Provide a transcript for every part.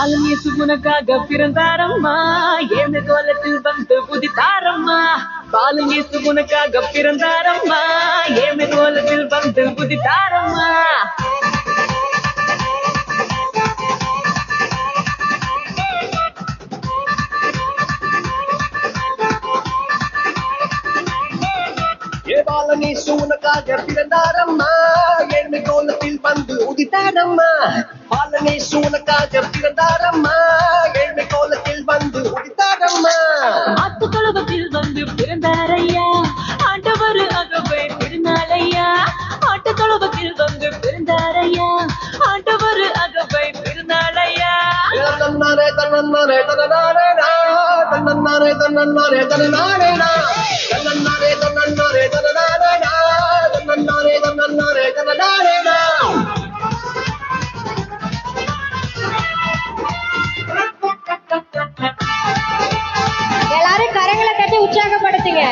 பாலன் இயேசு உனக்காக பிறந்தாரம்மா, ஏழு கோலத்தில் வந்து புதித்தாரம்மா. பாலன் இயேசு உனக்காக பிறந்தாரம்மா, ஏழு கோலத்தில் வந்து புதித்தாரம்மா. பாலன் இயேசு உனக்காக பிறந்தாரம்மா, ஏழ்மை கோலத்தில் வந்து உதித்தாரம்மா. பாலன் இயேசு உனக்காக பிறந்தாரம்மா, ஏழ்மை கோலத்தில் வந்து உதித்தாரம்மா. ஆத்து தொழுவத்தில் வந்து பிறந்தாரையா, ஆண்டவர் அகவை திருநாளையா. ஆட்டு தொழுவத்தில் வந்து பிறந்தாரையா, ஆண்டவர் அகவை திருநாளையா. தன்னாரே தன்னாரே தன்னாரே தன்னாரே தன்னாரே தன்னாரே தன்னாரே தன்னாரே தன்னாரே தன்னாரே தன்னாரே தன்னாரே. எல்லாரும் கரங்களை தட்டி உற்சாகப்படுத்துங்க.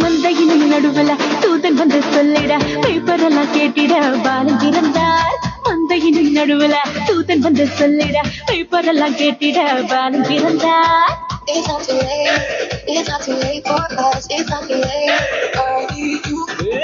மந்தையின் நடுவல தூதன் வந்து சொல்லிட, பேப்பரெல்லாம் கேட்டிட பாலன் பிறந்தார். மந்தையின் நடுவல தூதன் வந்து சொல்லிட, பேப்பரெல்லாம் கேட்டிட பாலன் பிறந்தார். It's not too late. It's not too late for us. It's not too late.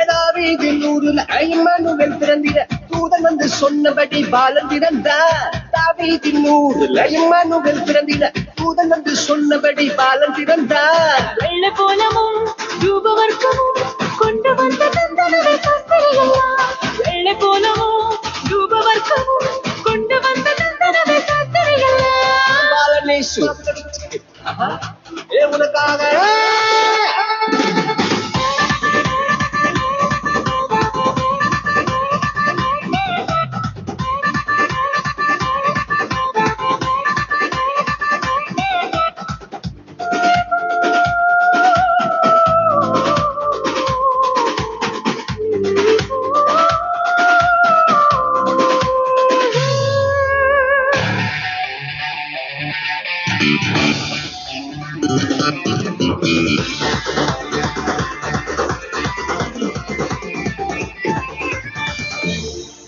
தாவீதின் ஊரில் இம்மானுவேல் பிறந்திட, தூதன் வந்து சொன்னபடி பாலன் பிறந்தார். தாவீதின் ஊரில் இம்மானுவேல் பிறந்திட, தூதன் வந்து சொன்னபடி பாலன் பிறந்தார். வெள்ளை போலமும் ரூபவர்க்கமும் கொண்டு வந்த தந்தனவை சாஸ்திரிகளா. வெள்ளை போலமும் ரூபவர்க்கமும் கொண்டு வந்த தந்தனவை சாஸ்திரிகளா. பாலன் இயேசு உனக்காக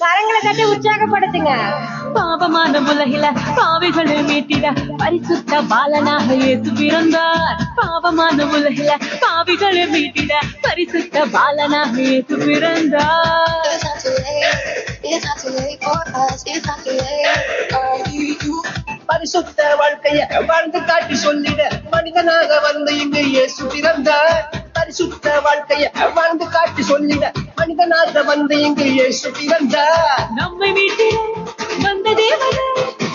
கரங்களை தட்டி உற்சாகப்படுத்துங்க. பாவமான உலகில பாவிகளை மீட்டிட பரிசுத்த பாலனாக இயேசு பிறந்தார். பாவமான உலகில பாவிகளை மீட்டிட பரிசுத்த பாலனாக இயேசு பிறந்தார். It's not too late. It's not too late for us. It's not too late. பரிசுத்த வாழ்க்கைய வாழ்ந்து காட்டி சொல்லிட, மனிதனாக வந்து இங்கு இயேசு பிறந்தார். பரிசுத்த வாழ்க்கைய வாழ்ந்து காட்டி சொல்லிட, மனிதனாக வந்து இங்கு இயேசு பிறந்தார். நம்மை மீட்டிட வந்த தேவனே,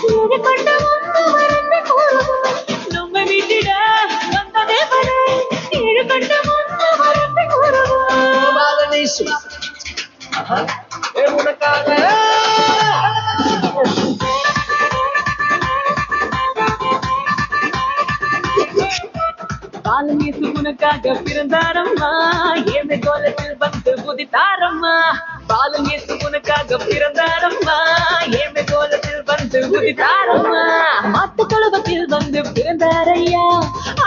இது கொண்ட வந்தவர் என்று கூறுவார். நம்மை மீட்டிட வந்த தேவனே, இது கொண்ட வந்தவர் என்று கூறுவார். பாலன் இயேசு உனக்காக பாலன் இயேசு உனக்காக பிறந்தாரம்மா, ஏழு கோலத்தில் வந்து புதித்தாரம்மா. பாலன் இயேசு உனக்காக பிறந்தாரம்மா, ஏழு கோலத்தில் வந்து புதித்தாரம்மா. மாட்டு தொழுவத்தில் வந்து பிறந்தாரையா,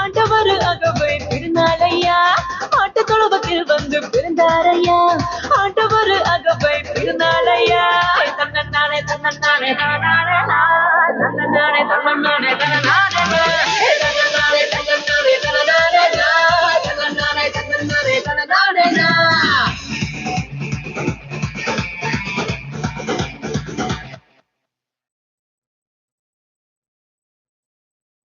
ஆண்டவர் அகவை திருநாளையா. மாட்டு தொழுவத்தில் வந்து பிறந்தாரையா, ஆண்டவர் அகவை திருநாளையா. தன்னன்னானே தன்னன்னானே தானானே.